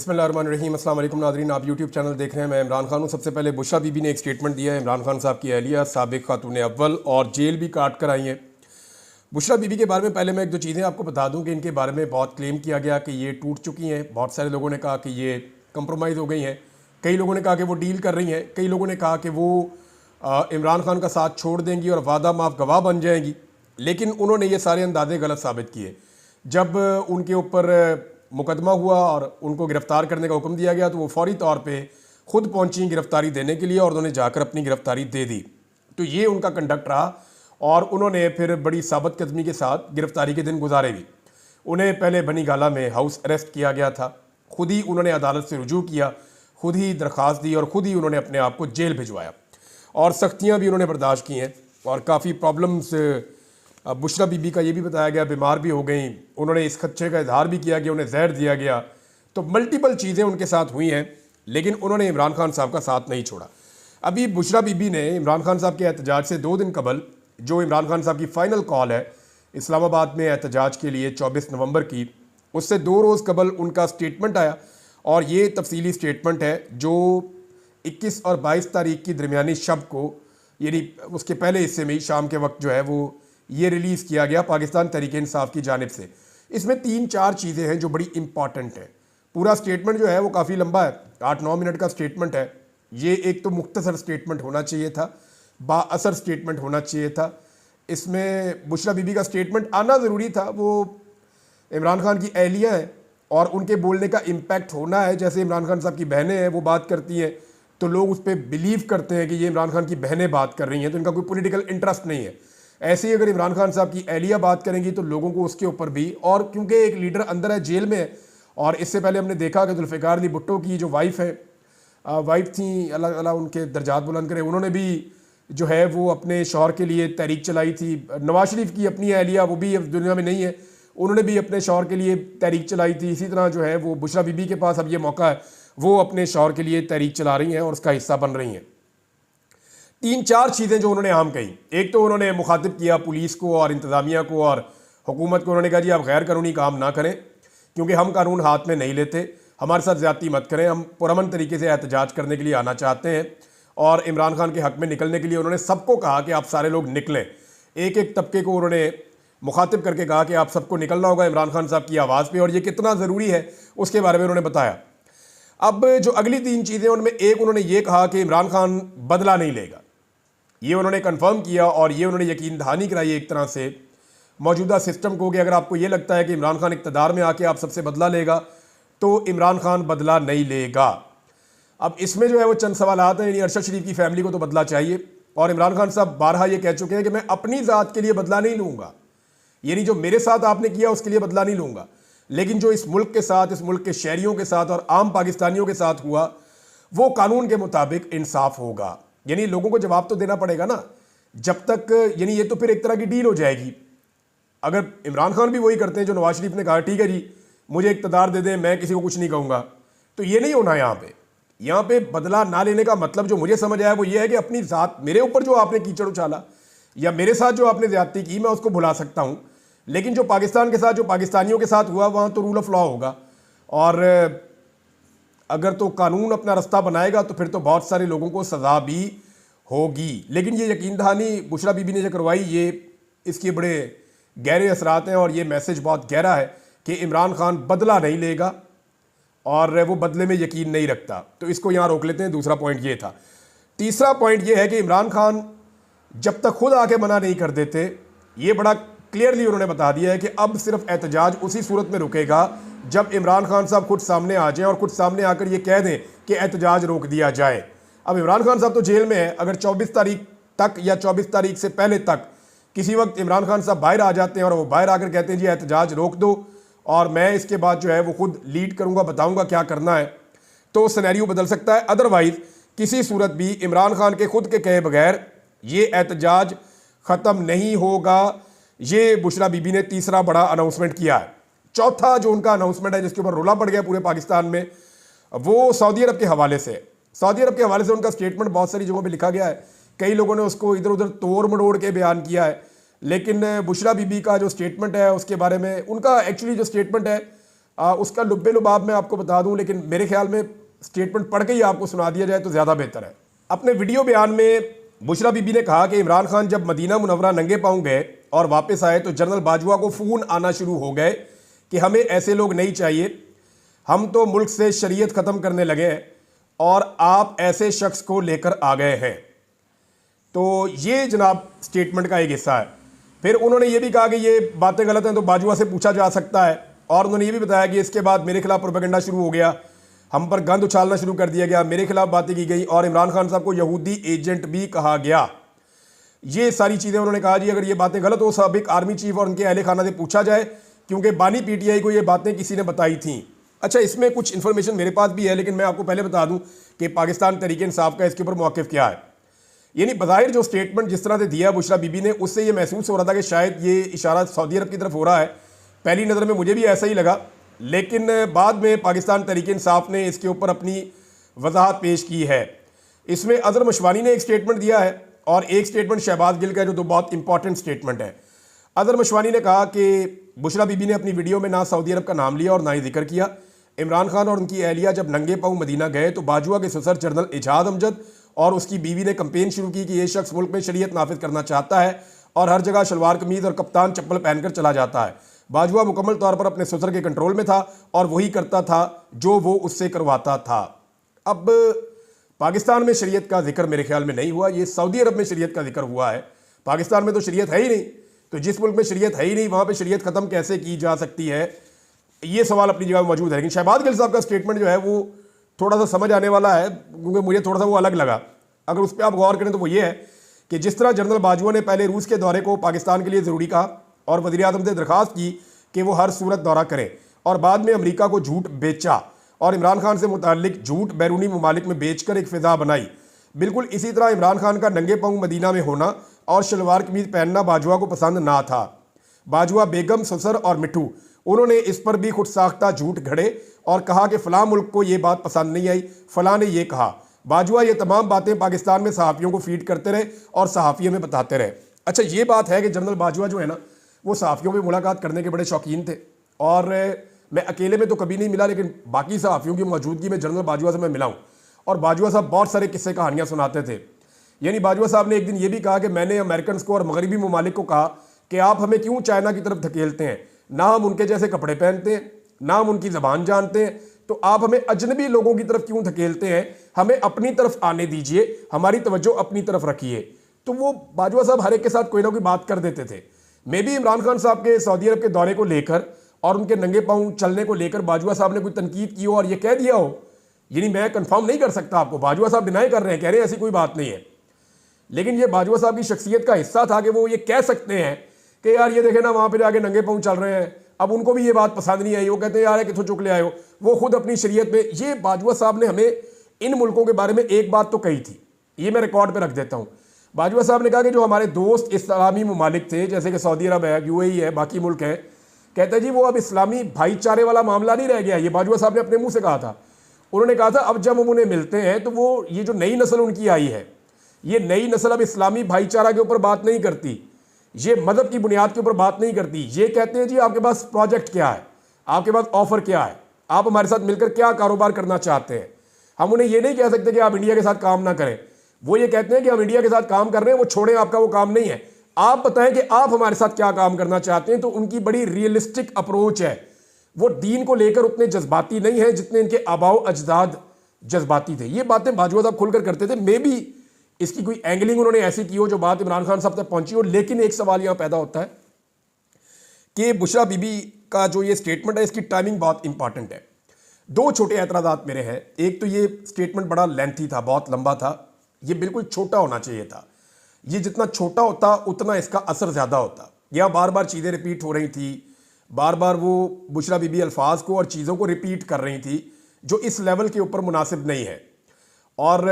बिस्मिल्लाहिर्रहमानिर्रहीम। अस्सलाम वालेकुम नाज़रीन, आप यूट्यूब चैनल देख रहे हैं। मैं इमरान खान हूँ। सबसे पहले बुशरा बीबी ने एक स्टेटमेंट दिया है। इमरान खान साहब की अहलिया साबिक खातून अव्वल और जेल भी काट कर आई हैं। बुशरा बीबी के बारे में पहले मैं एक दो चीज़ें आपको बता दूं कि इनके बारे में बहुत क्लेम किया गया कि ये टूट चुकी हैं। बहुत सारे लोगों ने कहा कि ये कंप्रोमाइज़ हो गई हैं, कई लोगों ने कहा कि वो डील कर रही हैं, कई लोगों ने कहा कि वो इमरान खान का साथ छोड़ देंगी और वादा माफ गवाह बन जाएंगी। लेकिन उन्होंने ये सारे अंदाजे गलत साबित किए। जब उनके ऊपर मुकदमा हुआ और उनको गिरफ़्तार करने का हुक्म दिया गया तो वो फौरी तौर पे खुद पहुंची गिरफ़्तारी देने के लिए और उन्होंने जाकर अपनी गिरफ़्तारी दे दी। तो ये उनका कंडक्ट रहा और उन्होंने फिर बड़ी साबित कदमी के साथ गिरफ़्तारी के दिन गुजारे भी। उन्हें पहले बनी गाला में हाउस अरेस्ट किया गया था, खुद ही उन्होंने अदालत से रुजू किया, खुद ही दरख्वास्त दी और खुद ही उन्होंने अपने आप को जेल भिजवाया और सख्तियाँ भी उन्होंने बर्दाश्त की हैं और काफ़ी प्रॉब्लम्स। बुशरा बीबी का ये भी बताया गया बीमार भी हो गई, उन्होंने इस खदशे का इजहार भी किया कि उन्हें जहर दिया गया। तो मल्टीपल चीज़ें उनके साथ हुई हैं, लेकिन उन्होंने इमरान खान साहब का साथ नहीं छोड़ा। अभी बुशरा बीबी ने इमरान खान साहब के एहतजाज से 2 दिन कबल, जो इमरान खान साहब की फ़ाइनल कॉल है इस्लामाबाद में एहतजाज के लिए 24 नवंबर की, उससे 2 रोज़ कबल उनका स्टेटमेंट आया और ये तफसीली स्टेटमेंट है जो 21 और 22 तारीख की दरमियानी शब को, यानी उसके पहले हिस्से में ही शाम के वक्त जो है वो ये रिलीज़ किया गया पाकिस्तान तहरीक इंसाफ की जानिब से। इसमें 3-4 चीज़ें हैं जो बड़ी इंपॉर्टेंट हैं। पूरा स्टेटमेंट जो है वो काफ़ी लंबा है, 8-9 मिनट का स्टेटमेंट है। ये एक तो मुख्तसर स्टेटमेंट होना चाहिए था, बाअसर स्टेटमेंट होना चाहिए था। इसमें बुशरा बीबी का स्टेटमेंट आना ज़रूरी था। वो इमरान खान की अहलिया हैं और उनके बोलने का इम्पैक्ट होना है। जैसे इमरान खान साहब की बहनें हैं, वो बात करती हैं तो लोग उस पर बिलीव करते हैं कि ये इमरान खान की बहनें बात कर रही हैं, तो इनका कोई पॉलिटिकल इंटरेस्ट नहीं है। ऐसे ही अगर इमरान खान साहब की अहलिया बात करेंगी तो लोगों को उसके ऊपर भी, और क्योंकि एक लीडर अंदर है, जेल में है, और इससे पहले हमने देखा कि जुल्फ़िकार अली भुट्टो की जो वाइफ थी, अल्लाह अल्लाह उनके दर्जात बुलंद करे, उन्होंने भी जो है वो अपने शौहर के लिए तहरीक चलाई थी। नवाज शरीफ की अपनी अहलिया, वो भी अब दुनिया में नहीं है, उन्होंने भी अपने शौहर के लिए तहरीक चलाई थी। इसी तरह जो है वो बुशरा बीबी के पास अब ये मौका है, वो अपने शौहर के लिए तहरीक चला रही हैं और उसका हिस्सा बन रही हैं। 3-4 चीज़ें जो उन्होंने आम कही। एक तो उन्होंने मुखातिब किया पुलिस को और इंतज़ामिया को और हुकूमत को। उन्होंने कहा जी आप गैर कानूनी काम ना करें, क्योंकि हम कानून हाथ में नहीं लेते, हमारे साथ ज़्यादती मत करें, हम पुरअमन तरीके से एहतजाज करने के लिए आना चाहते हैं। और इमरान खान के हक़ में निकलने के लिए उन्होंने सबको कहा कि आप सारे लोग निकलें। एक एक तबके को उन्होंने मुखातिब करके कहा कि आप सबको निकलना होगा इमरान खान साहब की आवाज़ पर, और ये कितना ज़रूरी है उसके बारे में उन्होंने बताया। अब जो अगली 3 चीज़ें, उनमें एक उन्होंने ये कहा कि इमरान खान बदला नहीं लेगा। ये उन्होंने कंफर्म किया और ये उन्होंने यकीन दहानी कराई एक तरह से मौजूदा सिस्टम को कि अगर आपको ये लगता है कि इमरान खान इक़्तिदार में आके आप सबसे बदला लेगा तो इमरान खान बदला नहीं लेगा। अब इसमें जो है वो चंद सवालात हैं। यानी अरशद शरीफ की फैमिली को तो बदला चाहिए, और इमरान खान साहब बारहा ये कह चुके हैं कि मैं अपनी ज़ात के लिए बदला नहीं लूँगा, यानी जो मेरे साथ आपने किया उसके लिए बदला नहीं लूँगा, लेकिन जो इस मुल्क के साथ, इस मुल्क के शहरियों के साथ और आम पाकिस्तानियों के साथ हुआ वो कानून के मुताबिक इंसाफ होगा। यानी लोगों को जवाब तो देना पड़ेगा ना, जब तक, यानी ये तो फिर एक तरह की डील हो जाएगी। अगर इमरान खान भी वही करते हैं जो नवाज शरीफ ने कहा, ठीक है जी मुझे इक़्तिदार दे दें, मैं किसी को कुछ नहीं कहूँगा, तो ये नहीं होना। यहाँ पे बदला ना लेने का मतलब जो मुझे समझ आया वो ये है कि अपनी ज़ात, मेरे ऊपर जो आपने कीचड़ उछाला या मेरे साथ जो आपने ज़्यादती की, मैं उसको भुला सकता हूँ, लेकिन जो पाकिस्तान के साथ, जो पाकिस्तानियों के साथ हुआ, वहाँ तो रूल ऑफ लॉ होगा। और अगर तो कानून अपना रास्ता बनाएगा तो फिर तो बहुत सारे लोगों को सज़ा भी होगी। लेकिन ये यकीन दहानी बुशरा बीबी ने जो करवाई, ये इसके बड़े गहरे असरात हैं और ये मैसेज बहुत गहरा है कि इमरान खान बदला नहीं लेगा और वो बदले में यकीन नहीं रखता। तो इसको यहाँ रोक लेते हैं। दूसरा पॉइंट ये था। तीसरा पॉइंट ये है कि इमरान खान जब तक खुद आके मना नहीं कर देते, ये बड़ा क्लियरली उन्होंने बता दिया है कि अब सिर्फ एहतजाज उसी सूरत में रुकेगा जब इमरान खान साहब खुद सामने आ जाएं और खुद सामने आकर ये कह दें कि एहतजाज रोक दिया जाए। अब इमरान खान साहब तो जेल में है, अगर 24 तारीख तक या 24 तारीख से पहले तक किसी वक्त इमरान खान साहब बाहर आ जाते हैं और वो बाहर आकर कहते हैं जी एहतजाज रोक दो और मैं इसके बाद जो है वो खुद लीड करूँगा, बताऊँगा क्या करना है, तो सिनेरियो बदल सकता है। अदरवाइज़ किसी सूरत भी इमरान खान के खुद के कहे बगैर ये एहतजाज ख़त्म नहीं होगा। ये बुशरा बीबी ने तीसरा बड़ा अनाउंसमेंट किया है। चौथा जो उनका अनाउंसमेंट है जिसके ऊपर रोला पड़ गया पूरे पाकिस्तान में, वो सऊदी अरब के हवाले से। सऊदी अरब के हवाले से उनका स्टेटमेंट बहुत सारी जगहों पे लिखा गया है, कई लोगों ने उसको इधर उधर तोड़ मड़ोड़ के बयान किया है, लेकिन बुशरा बीबी का जो स्टेटमेंट है उसके बारे में, उनका एक्चुअली जो स्टेटमेंट है उसका लुब्बे लुबाब मैं आपको बता दूं, लेकिन मेरे ख्याल में स्टेटमेंट पढ़ के ही आपको सुना दिया जाए तो ज़्यादा बेहतर है। अपने वीडियो बयान में बुशरा बीबी ने कहा कि इमरान खान जब मदीना मुनव्वरा नंगे पांव गए और वापस आए तो जनरल बाजवा को फ़ोन आना शुरू हो गए कि हमें ऐसे लोग नहीं चाहिए, हम तो मुल्क से शरीयत ख़त्म करने लगे हैं और आप ऐसे शख्स को लेकर आ गए हैं। तो ये जनाब स्टेटमेंट का एक हिस्सा है। फिर उन्होंने ये भी कहा कि ये बातें गलत हैं तो बाजवा से पूछा जा सकता है, और उन्होंने ये भी बताया कि इसके बाद मेरे खिलाफ प्रोपेगेंडा शुरू हो गया, हम पर गंद उछालना शुरू कर दिया गया, मेरे खिलाफ बातें की गई और इमरान खान साहब को यहूदी एजेंट भी कहा गया। ये सारी चीज़ें उन्होंने कहा जी अगर ये बातें गलत हो साबिक आर्मी चीफ और उनके अहले खाना से पूछा जाए, क्योंकि बानी पीटीआई को ये बातें किसी ने बताई थी। अच्छा, इसमें कुछ इन्फॉर्मेशन मेरे पास भी है, लेकिन मैं आपको पहले बता दूं कि पाकिस्तान तहरीक इंसाफ का इसके ऊपर मौक़िफ़ क्या है। यानी बज़ाहिर जो स्टेटमेंट जिस तरह से दिया बुशरा बीबी ने, उससे ये महसूस हो रहा था कि शायद ये इशारा सऊदी अरब की तरफ हो रहा है। पहली नज़र में मुझे भी ऐसा ही लगा, लेकिन बाद में पाकिस्तान तहरीक इंसाफ ने इसके ऊपर अपनी वजाहत पेश की है। इसमें अज़हर मशवानी ने एक स्टेटमेंट दिया है और एक स्टेटमेंट शहबाज गिल का है, जो बहुत इंपॉर्टेंट स्टेटमेंट है। अज़हर मशवानी ने कहा कि बुशरा बीबी ने अपनी वीडियो में ना सऊदी अरब का नाम लिया और ना ही जिक्र किया। इमरान खान और उनकी अहलिया जब नंगे पाँव मदीना गए तो बाजवा के ससुर जनरल इजाद अमजद और उसकी बीवी ने कंपेन शुरू की कि ये शख्स मुल्क में शरीयत नाफिज करना चाहता है और हर जगह शलवार कमीज और कप्तान चप्पल पहनकर चला जाता है। बाजवा मुकम्मल तौर पर अपने ससुर के कंट्रोल में था और वही करता था जो वो उससे करवाता था। अब पाकिस्तान में शरीयत का जिक्र मेरे ख्याल में नहीं हुआ, ये सऊदी अरब में शरीयत का जिक्र हुआ है। पाकिस्तान में तो शरीयत है ही नहीं, तो जिस मुल्क में शरीयत है ही नहीं वहाँ पर शरीयत ख़त्म कैसे की जा सकती है, ये सवाल अपनी जगह मौजूद है। लेकिन शहबाज गिल साहब का स्टेटमेंट जो है वो थोड़ा सा समझ आने वाला है, क्योंकि मुझे थोड़ा सा वो अलग लगा। अगर उस पर आप गौर करें तो वो ये है कि जिस तरह जनरल बाजवा ने पहले रूस के दौरे को पाकिस्तान के लिए ज़रूरी कहा और वज़ीर आज़म से दरख्वास्त की कि वो हर सूरत दौरा करें, और बाद में अमेरिका को झूठ बेचा और इमरान खान से मुताल्लिक झूठ बैरूनी ममालिक में बेचकर एक फ़िज़ा बनाई, बिल्कुल इसी तरह इमरान खान का नंगे पाँव मदीना में होना और शलवार कमीज पहनना बाजवा को पसंद ना था। बाजवा बेगम, ससुर और मिठू, उन्होंने इस पर भी खुद साख्ता झूठ घड़े और कहा कि फ़लाँ मुल्क को ये बात पसंद नहीं आई, फ़लाँ ने ये कहा। बाजवा ये तमाम बातें पाकिस्तान में सहाफ़ियों को फीड करते रहे और सहाफ़ियों में बताते रहे। अच्छा, ये बात है कि जनरल बाजवा जो है ना, वो सहाफ़ियों में मुलाकात करने के बड़े शौकीन थे, और मैं अकेले में तो कभी नहीं मिला, लेकिन बाकी सहाफ़ियों की मौजूदगी में जनरल बाजवा से मैं मिला हूँ। और बाजवा साहब बहुत सारे किस्से कहानियाँ सुनाते थे। यानी बाजवा साहब ने एक दिन ये भी कहा कि मैंने अमेरिकन को और मगरबी ममालिक को कहा कि आप हमें क्यों चाइना की तरफ धकेलते हैं, ना हम उनके जैसे कपड़े पहनते हैं, ना हम उनकी ज़बान जानते हैं, तो आप हमें अजनबी लोगों की तरफ क्यों धकेलते हैं, हमें अपनी तरफ आने दीजिए, हमारी तवज्जो अपनी तरफ रखिए। तो वो बाजवा साहब हर एक के साथ कोई ना कोई बात कर देते थे। मे भी इमरान खान साहब के सऊदी अरब के दौरे को लेकर और उनके नंगे पाँव चलने को लेकर बाजवा साहब ने कोई तनकीद की हो और ये कह दिया हो, यानी मैं कंफर्म नहीं कर सकता आपको, बाजवा साहब डिनाई कर रहे हैं, कह रहे हैं ऐसी कोई बात नहीं है, लेकिन ये बाजवा साहब की शख्सियत का हिस्सा था कि वो ये कह सकते हैं कि यार ये देखे ना वहाँ पे जाके नंगे पाँव चल रहे हैं। अब उनको भी ये बात पसंद नहीं आई, वो कहते हैं यार कितों चुक ले आए हो, वो खुद अपनी शरीयत में। ये बाजवा साहब ने हमें इन मुल्कों के बारे में एक बात तो कही थी, ये मैं रिकॉर्ड पे रख देता हूँ। बाजवा साहब ने कहा कि जो हमारे दोस्त इस्लामी ममालिक थे, जैसे कि सऊदी अरब है, यूएई है, बाकी मुल्क हैं, कहते हैं जी वो अब इस्लामी भाईचारे वाला मामला नहीं रह गया। ये बाजवा साहब ने अपने मुँह से कहा था। उन्होंने कहा था अब जब हम उन्हें मिलते हैं तो वो ये जो नई नस्ल उनकी आई है, ये नई नस्ल अब इस्लामी भाईचारा के ऊपर बात नहीं करती, ये मदद की बुनियाद के ऊपर बात नहीं करती। ये कहते हैं जी आपके पास प्रोजेक्ट क्या है, आपके पास ऑफर क्या है, आप हमारे साथ मिलकर क्या कारोबार करना चाहते हैं। हम उन्हें ये नहीं कह सकते कि आप इंडिया के साथ काम ना करें, वो ये कहते हैं कि हम इंडिया के साथ काम कर रहे हैं, वो छोड़ें, आपका वो काम नहीं है, आप बताएं कि आप हमारे साथ क्या काम करना चाहते हैं। तो उनकी बड़ी रियलिस्टिक अप्रोच है, वो दीन को लेकर उतने जज्बाती नहीं है जितने इनके आबाओ अजदाद जज्बाती थे। ये बातें बाजवा साहब खुलकर करते थे। मे भी इसकी कोई एंगलिंग उन्होंने ऐसी की हो जो बात इमरान खान साहब तक पहुंची हो। लेकिन एक सवाल यहां पैदा होता है कि बुशरा बीबी का जो ये स्टेटमेंट है, इसकी टाइमिंग बहुत इंपॉर्टेंट है। दो छोटे एतराज़ात मेरे हैं। एक तो ये स्टेटमेंट बड़ा लेंथी था, बहुत लंबा था, ये बिल्कुल छोटा होना चाहिए था। ये जितना छोटा होता उतना इसका असर ज़्यादा होता। यह बार बार चीज़ें रिपीट हो रही थी, बार बार वो बुशरा बीबी अल्फाज को और चीज़ों को रिपीट कर रही थी जो इस लेवल के ऊपर मुनासिब नहीं है। और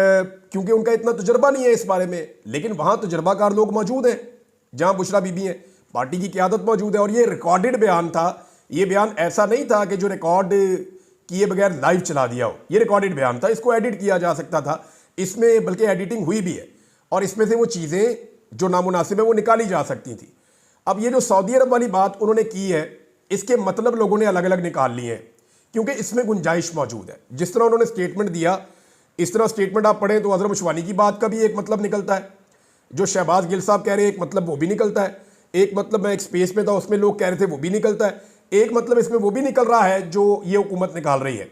क्योंकि उनका इतना तजुर्बा नहीं है इस बारे में, लेकिन वहाँ तजुर्बाकार लोग मौजूद हैं जहाँ बुशरा बीबी हैं, पार्टी की क़यादत मौजूद है। और ये रिकॉर्डेड बयान था, ये बयान ऐसा नहीं था कि जो रिकॉर्ड किए बगैर लाइव चला दिया हो। ये रिकॉर्डेड बयान था, इसको एडिट किया जा सकता था, इसमें बल्कि एडिटिंग हुई भी है और इसमें से वो चीज़ें जो नामुनासिब है वो निकाली जा सकती थी। अब ये जो सऊदी अरब वाली बात उन्होंने की है, इसके मतलब लोगों ने अलग अलग निकाल लिए हैं। क्योंकि इसमें गुंजाइश मौजूद है। जिस तरह उन्होंने स्टेटमेंट दिया, इस तरह स्टेटमेंट आप पढ़ें तो अजहर मशवानी की बात का भी एक मतलब निकलता है, जो शहबाज गिल साहब कह रहे हैं एक मतलब वो भी निकलता है, एक मतलब मैं एक स्पेस में था उसमें लोग कह रहे थे वो भी निकलता है, एक मतलब इसमें वो भी निकल रहा है जो ये हुकूमत निकाल रही है।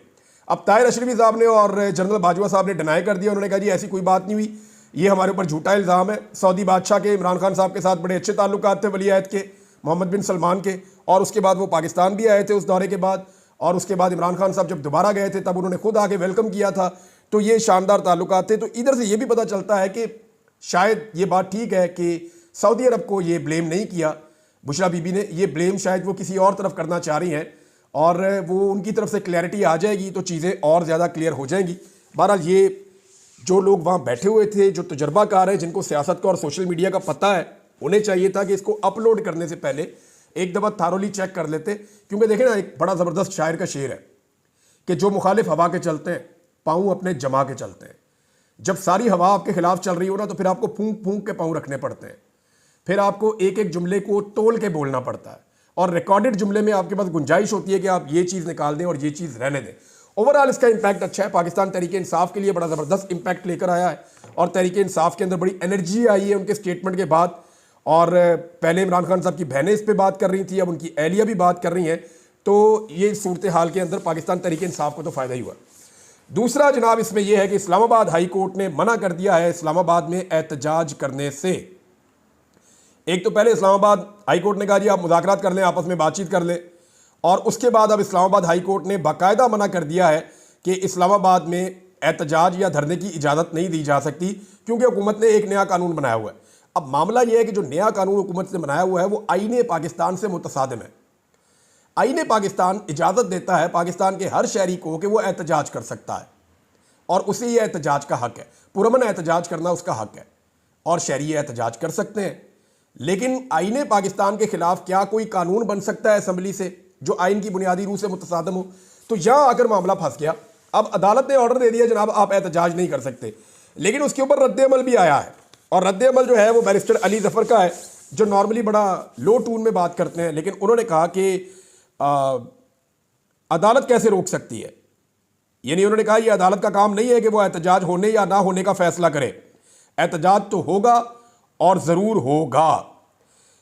अब ताहिर अशरफी साहब ने और जनरल बाजवा साहब ने डिनाई कर दिया, उन्होंने कहा जी ऐसी कोई बात नहीं हुई, ये हमारे ऊपर झूठा इल्ज़ाम है। सऊदी बादशाह के इमरान खान साहब के साथ बड़े अच्छे ताल्लुकात थे, वली अहद के मोहम्मद बिन सलमान के, और उसके बाद वो पाकिस्तान भी आए थे उस दौरे के बाद, और उसके बाद इमरान खान साहब जब दोबारा गए थे तब उन्होंने खुद आके वेलकम किया था, तो ये शानदार ताल्लुकात थे। तो इधर से ये भी पता चलता है कि शायद ये बात ठीक है कि सऊदी अरब को ये ब्लेम नहीं किया बुशरा बीबी ने, ये ब्लेम शायद वो किसी और तरफ करना चाह रही हैं, और वो उनकी तरफ से क्लैरिटी आ जाएगी तो चीज़ें और ज़्यादा क्लियर हो जाएंगी। बहरहाल ये जो लोग वहाँ बैठे हुए थे, जो तजर्बाकार हैं, जिनको सियासत का और सोशल मीडिया का पता है, उन्हें चाहिए था कि इसको अपलोड करने से पहले एक दफ़ा थारोली चेक कर लेते। क्योंकि देखें ना, एक बड़ा ज़बरदस्त शायर का शेर है कि जो मुखालिफ हवा के चलते हैं पाँव अपने जमा के चलते हैं। जब सारी हवा आपके खिलाफ चल रही हो ना, तो फिर आपको फूंक फूंक के पाँव रखने पड़ते हैं, फिर आपको एक एक जुमले को तोल के बोलना पड़ता है, और रिकॉर्डेड जुमले में आपके पास गुंजाइश होती है कि आप ये चीज़ निकाल दें और ये चीज़ रहने दें। ओवरऑल इसका इंपैक्ट अच्छा है, पाकिस्तान तहरीक इंसाफ के लिए बड़ा ज़बरदस्त इंपैक्ट लेकर आया है, और तहरीक इंसाफ के अंदर बड़ी एनर्जी आई है उनके स्टेटमेंट के बाद। और पहले इमरान खान साहब की बहनें इस पर बात कर रही थी, अब उनकी एहलिया भी बात कर रही हैं, तो ये सूरत हाल के अंदर पाकिस्तान तहरीक इंसाफ को तो फ़ायदा ही हुआ। दूसरा जनाब इसमें यह है कि इस्लामाबाद हाई कोर्ट ने मना कर दिया है इस्लामाबाद में एहतजाज करने से। एक तो पहले इस्लामाबाद हाई कोर्ट ने कहा जी आप मुज़ाकरात कर लें, आपस में बातचीत कर लें, और उसके बाद अब इस्लामाबाद हाई कोर्ट ने बाकायदा मना कर दिया है कि इस्लामाबाद में एहतजाज या धरने की इजाज़त नहीं दी जा सकती, क्योंकि हुकूमत ने एक नया कानून बनाया हुआ है। अब मामला यह है कि जो नया कानून हुकूमत ने बनाया हुआ है वो आईने पाकिस्तान से मुतसादिम है। आईने पाकिस्तान इजाज़त देता है पाकिस्तान के हर शहरी को कि वो एहतजाज कर सकता है, और उसे ये एहतजाज का हक है, पुरअमन एहतजाज करना उसका हक है, और शहरी एहतजाज कर सकते हैं। लेकिन आईने पाकिस्तान के खिलाफ क्या कोई कानून बन सकता है असम्बली से जो आइन की बुनियादी रूह से मुतसादिम हो? तो यहां आकर मामला फंस गया। अब अदालत ने ऑर्डर दे दिया जनाब आप एहतजाज नहीं कर सकते, लेकिन उसके ऊपर रद्द-ए-अमल भी आया है, और रद्द-ए-अमल जो है वो बैरिस्टर अली जफर का है, जो नॉर्मली बड़ा लो टून में बात करते हैं, लेकिन उन्होंने कहा कि अदालत कैसे रोक सकती है। यानी उन्होंने कहा यह अदालत का काम नहीं है कि वो एहतजाज होने या ना होने का फैसला करे, एहतजाज तो होगा और ज़रूर होगा।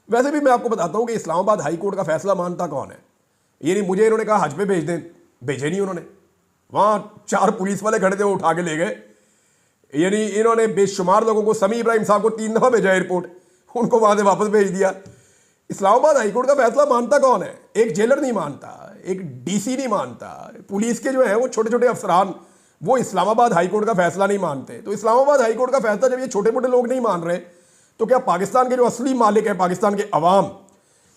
वैसे भी मैं आपको बताता हूं कि इस्लामाबाद हाई कोर्ट का फैसला मानता कौन है। यानी मुझे इन्होंने कहा हज पे भेज दें, भेजे नहीं उन्होंने, वहां 4 पुलिस वाले खड़े थे, वो उठा के ले गए। यानी इन्होंने बेशुमार लोगों को, समी इब्राहिम साहब को 3 दफ़ा भेजा एयरपोर्ट, उनको वहां से वापस भेज दिया। इस्लामाबाद हाई कोर्ट का फैसला मानता कौन है? एक जेलर नहीं मानता, एक डीसी नहीं मानता, पुलिस के जो है वो छोटे छोटे अफसरान वो इस्लामाबाद हाई कोर्ट का फैसला नहीं मानते। तो इस्लामाबाद हाई कोर्ट का फैसला जब ये छोटे मोटे लोग नहीं मान रहे, तो क्या पाकिस्तान के जो असली मालिक है, पाकिस्तान के अवाम,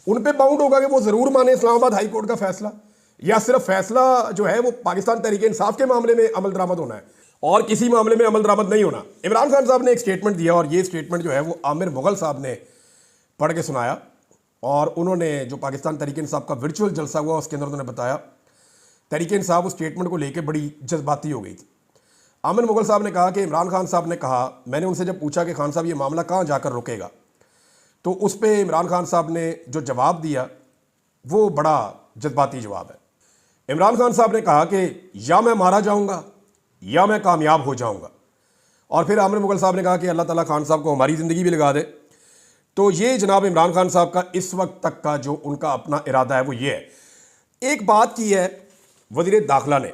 उन पे बाउंड होगा कि वो ज़रूर माने इस्लामाबाद हाई कोर्ट का फैसला, या सिर्फ फैसला जो है वो पाकिस्तान तहरीक इंसाफ के मामले में अमल दरामद होना है और किसी मामले में अमल दरामद नहीं होना? इमरान खान साहब ने एक स्टेटमेंट दिया, और ये स्टेटमेंट जो है वो आमिर मुगल साहब ने पढ़ के सुनाया, और उन्होंने जो पाकिस्तान तहरीक इंसाफ का वर्चुअल जलसा हुआ उसके अंदर उन्होंने बताया तहरीक इंसाफ उस स्टेटमेंट को लेकर बड़ी जज्बाती हो गई थी। आमिर मुगल साहब ने कहा कि इमरान खान साहब ने कहा, मैंने उनसे जब पूछा कि खान साहब ये मामला कहाँ जाकर रुकेगा, तो उस पर इमरान खान साहब ने जो जवाब दिया वो बड़ा जज्बाती जवाब है। इमरान खान साहब ने कहा कि या मैं मारा जाऊँगा या मैं कामयाब हो जाऊँगा, और फिर आमिर मुगल साहब ने कहा कि अल्लाह ताला खान साहब को हमारी ज़िंदगी भी लगा दे। तो ये जनाब इमरान खान साहब का इस वक्त तक का जो उनका अपना इरादा है वो ये है। एक बात की है वज़ीर दाखिला ने,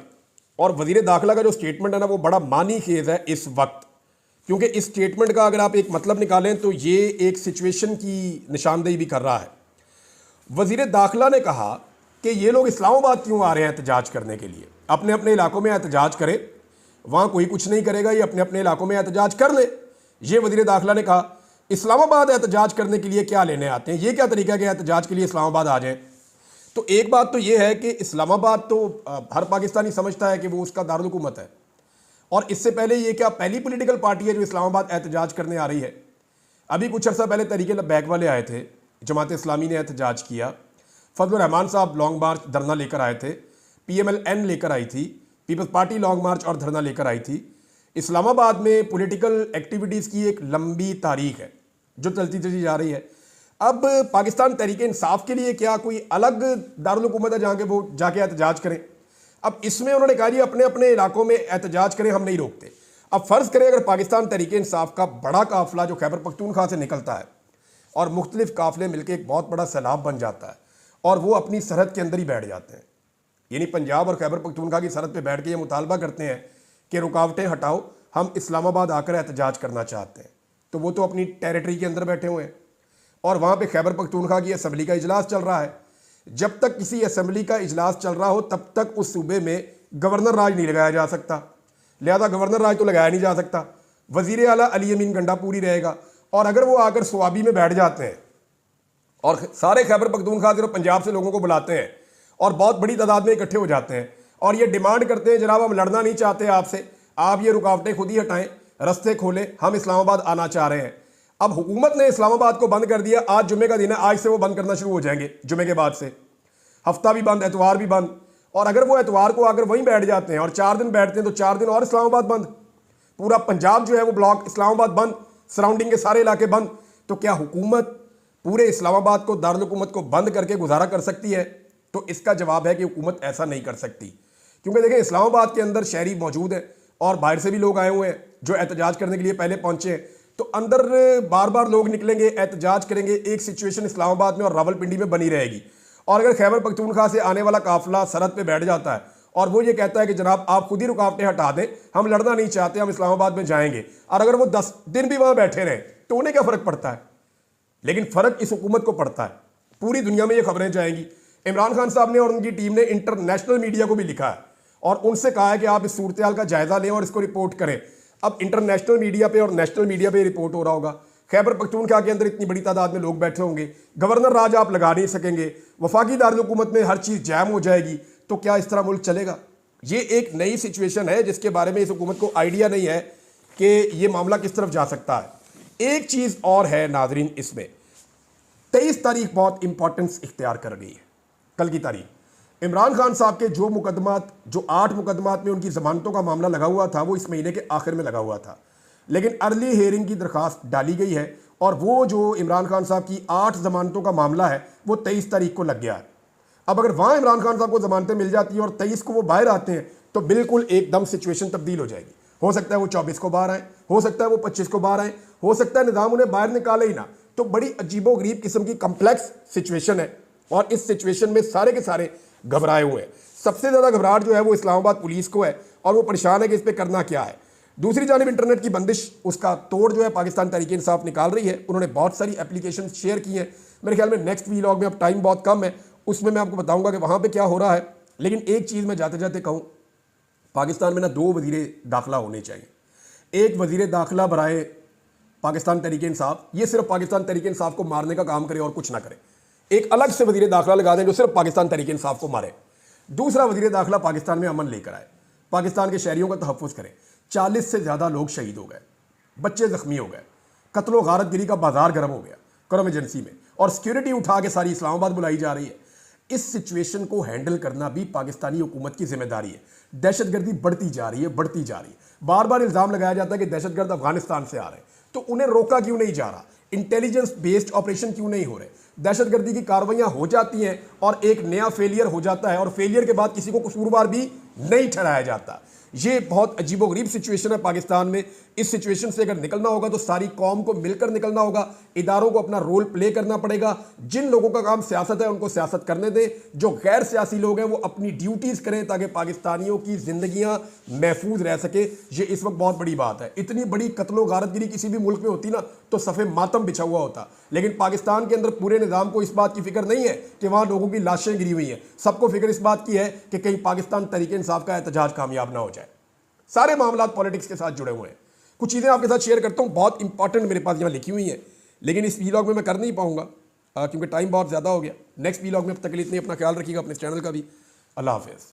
और वज़ीर दाखिला का जो स्टेटमेंट है ना वो बड़ा मानी खेज़ है इस वक्त, क्योंकि इस स्टेटमेंट का अगर आप एक मतलब निकालें तो ये एक सिचुएशन की निशानदेही भी कर रहा है। वज़ीर दाखिला ने कहा कि ये लोग इस्लामाबाद क्यों आ रहे हैं एहतजाज करने के लिए, अपने अपने इलाकों में एहतजाज करें, वहाँ कोई कुछ नहीं करेगा, ये अपने अपने इलाकों में एहतजाज कर ले। ये वज़ीर दाखिला ने कहा। इस्लामाबाद एहतजाज करने के लिए क्या लेने आते हैं? ये क्या तरीका है कि एहतजाज के लिए इस्लामाबाद आ जाएं? तो एक बात तो ये है कि इस्लामाबाद तो हर पाकिस्तानी समझता है कि वो उसका दारुल हुकूमत है, और इससे पहले ये क्या पहली पॉलिटिकल पार्टी है जो इस्लामाबाद एहतजाज करने आ रही है? अभी कुछ अर्सा पहले तहरीक लब्बैक वाले आए थे, जमात इस्लामी ने एहतजाज किया, फजलुर रहमान साहब लॉन्ग मार्च धरना लेकर आए थे, PMLN लेकर आई थी, पीपल्स पार्टी लॉन्ग मार्च और धरना लेकर आई थी। इस्लामाबाद में पॉलिटिकल एक्टिविटीज़ की एक लंबी तारीख है जो चलती चली जा रही है। अब पाकिस्तान तहरीक इंसाफ के लिए क्या कोई अलग दारुल हुकूमत है जहाँ के वो जाके एहतजाज करें? अब इसमें उन्होंने कहा जी अपने अपने इलाकों में एहतजाज करें, हम नहीं रोकते। अब फर्ज करें अगर पाकिस्तान तहरीक इंसाफ का बड़ा काफिला जो खैबर पख्तूनख्वा से निकलता है और मुख्तलिफ काफिले मिलकर एक बहुत बड़ा सैलाब बन जाता है और वो अपनी सरहद के अंदर ही बैठ जाते हैं, यानी पंजाब और खैबर पख्तूनख्वा की सरहद पे बैठ के ये मुतालबा करते हैं कि रुकावटें हटाओ, हम इस्लामाबाद आकर एहतजाज करना चाहते हैं, तो वो तो अपनी टेरिटरी के अंदर बैठे हुए हैं और वहाँ पे खैबर पख्तूनख्वा की असम्बली का इजलास चल रहा है। जब तक किसी असम्बली का इजलास चल रहा हो तब तक उस सूबे में गवर्नर राज नहीं लगाया जा सकता, लिहाजा गवर्नर राज तो लगाया नहीं जा सकता। वजीर आला अली अमीन गंडापुरी रहेगा और अगर वो आकर स्वाबी में बैठ जाते हैं और सारे खैबर पख्तूनख्वा सिर्फ पंजाब से लोगों को बुलाते हैं और बहुत बड़ी तादाद में इकट्ठे हो जाते हैं और ये डिमांड करते हैं जनाब हम लड़ना नहीं चाहते आपसे, आप ये रुकावटें खुद ही हटाएं, रास्ते खोलें, हम इस्लामाबाद आना चाह रहे हैं। अब हुकूमत ने इस्लामाबाद को बंद कर दिया, आज जुमे का दिन है, आज से वो बंद करना शुरू हो जाएंगे, जुमे के बाद से हफ्ता भी बंद, एतवार भी बंद। और अगर वो एतवार को आकर वहीं बैठ जाते हैं और 4 दिन बैठते हैं तो 4 दिन और इस्लामाबाद बंद, पूरा पंजाब जो है वो ब्लॉक इस्लामाबाद बंद, सराउंडिंग के सारे इलाके बंद। तो क्या हुकूमत पूरे इस्लामाबाद को, दारुल हुकूमत को बंद करके गुजारा कर सकती है? तो इसका जवाब है कि हुकूमत ऐसा नहीं कर सकती, क्योंकि देखें इस्लामाबाद के अंदर शहरी मौजूद है और बाहर से भी लोग आए हुए हैं जो एहतजाज करने के लिए पहले पहुंचे हैं, तो अंदर बार बार लोग निकलेंगे, एहतजाज करेंगे, एक सिचुएशन इस्लामाबाद में और रावलपिंडी में बनी रहेगी। और अगर खैबर पख्तूनख्वा से आने वाला काफिला सरहद पे बैठ जाता है और वो ये कहता है कि जनाब आप खुद ही रुकावटें हटा दें, हम लड़ना नहीं चाहते, हम इस्लामाबाद में जाएंगे, और अगर वो 10 दिन भी वहां बैठे रहे तो उन्हें क्या फर्क पड़ता है? लेकिन फर्क इस हुकूमत को पड़ता है। पूरी दुनिया में ये खबरें जाएंगी। इमरान खान साहब ने और उनकी टीम ने इंटरनेशनल मीडिया को भी लिखा है और उनसे कहा है कि आप इस सूरत हाल का जायजा लें और इसको रिपोर्ट करें। अब इंटरनेशनल मीडिया पे और नेशनल मीडिया पे रिपोर्ट हो रहा होगा, खैबर पख्तूनख्वा के अंदर इतनी बड़ी तादाद में लोग बैठे होंगे, गवर्नर राज आप लगा नहीं सकेंगे, वफाकी दारुल हुकूमत में हर चीज़ जैम हो जाएगी, तो क्या इस तरह मुल्क चलेगा? ये एक नई सिचुएशन है जिसके बारे में इस हुकूमत को आइडिया नहीं है कि ये मामला किस तरफ जा सकता है। एक चीज़ और है नाजरीन, इसमें 23 तारीख बहुत इंपॉर्टेंस इख्तियार कर गई है। कल की तारीख इमरान खान साहब के जो 8 मुकदमात में उनकी जमानतों का मामला लगा हुआ था वो इस महीने के आखिर में लगा हुआ था, लेकिन अर्ली हेयरिंग की दरखास्त डाली गई है और वो जो इमरान खान साहब की 8 जमानतों का मामला है वो 23 तारीख को लग गया है। अब अगर वहाँ इमरान खान साहब को जमानतें मिल जाती हैं और 23 को वो बाहर आते हैं तो बिल्कुल एकदम सिचुएशन तब्दील हो जाएगी। हो सकता है वो 24 को बाहर आए, हो सकता है वो 25 को बाहर आए, हो सकता है निज़ाम उन्हें बाहर निकाले ही ना। तो बड़ी अजीबोगरीब किस्म की कम्प्लेक्स सिचुएशन है और इस सिचुएशन में सारे के सारे घबराए हुए हैं। सबसे ज़्यादा घबराहट जो है वो इस्लामाबाद पुलिस को है और वो परेशान है कि इस पर करना क्या है। दूसरी जानिब इंटरनेट की बंदिश, उसका तोड़ जो है पाकिस्तान तहरीक इंसाफ निकाल रही है। उन्होंने बहुत सारी एप्लीकेशन शेयर की हैं। मेरे ख्याल में नेक्स्ट वीलॉग में, अब टाइम बहुत कम है, उसमें मैं आपको बताऊंगा कि वहाँ पे क्या हो रहा है। लेकिन एक चीज़ मैं जाते जाते कहूँ, पाकिस्तान में ना 2 वज़ीर दाखिला होने चाहिए। एक वज़ीर दाखिला बराए पाकिस्तान तहरीक इंसाफ, ये सिर्फ पाकिस्तान तहरीक इंसाफ को मारने का काम करे और कुछ ना करे। एक अलग से वज़ीर दाखिला लगा दें जो सिर्फ पाकिस्तान तहरीक इंसाफ को मारे। दूसरा वज़ीर दाखिला पाकिस्तान में अमन लेकर आए, पाकिस्तान के शहरियों का तहफ़्फ़ुज़ करे। 40 से ज़्यादा लोग शहीद हो गए, बच्चे ज़ख्मी हो गए, कत्लो गारतगिरी का बाजार गर्म हो गया करम एजेंसी में, और सिक्योरिटी उठा के सारी इस्लामाबाद बुलाई जा रही है। इस सिचुएशन को हैंडल करना भी पाकिस्तानी हुकूमत की जिम्मेदारी है। दहशतगर्दी बढ़ती जा रही है, बढ़ती जा रही है। बार बार इल्ज़ाम लगाया जाता है कि दहशतगर्द अफगानिस्तान से आ रहे हैं, तो उन्हें रोका क्यों नहीं जा रहा? इंटेलिजेंस बेस्ड ऑपरेशन क्यों नहीं हो रहे? दहशतगर्दी की कार्रवाइयां हो जाती हैं और एक नया फेलियर हो जाता है और फेलियर के बाद किसी को कसूरवार भी नहीं ठहराया जाता। ये बहुत अजीबोगरीब सिचुएशन है पाकिस्तान में। इस सिचुएशन से अगर निकलना होगा तो सारी कौम को मिलकर निकलना होगा, इदारों को अपना रोल प्ले करना पड़ेगा। जिन लोगों का काम सियासत है उनको सियासत करने दें, जो गैर सियासी लोग हैं वो अपनी ड्यूटीज़ करें ताकि पाकिस्तानियों की ज़िंदगियां महफूज रह सके। ये इस वक्त बहुत बड़ी बात है। इतनी बड़ी कत्लो गारतगिरी किसी भी मुल्क में होती ना तो सफ़े मातम बिछा हुआ होता, लेकिन पाकिस्तान के अंदर पूरे निज़ाम को इस बात की फिक्र नहीं है कि वहाँ लोगों की लाशें गिरी हुई हैं। सबको फिक्र इस बात की है कि कहीं पाकिस्तान तहरीक इंसाफ का एहतजाज कामयाब ना हो जाए। सारे मामला पॉलिटिक्स के साथ जुड़े हुए हैं। कुछ चीज़ें आपके साथ शेयर करता हूँ, बहुत इंपॉर्टेंट मेरे पास यहाँ लिखी हुई हैं, लेकिन इस वीलॉग में मैं कर नहीं पाऊँगा क्योंकि टाइम बहुत ज़्यादा हो गया। नेक्स्ट वीलॉग में अब तक के लिए इतनी अपना ख्याल रखिएगा, अपने चैनल का भी। अल्लाह हाफ़िज़।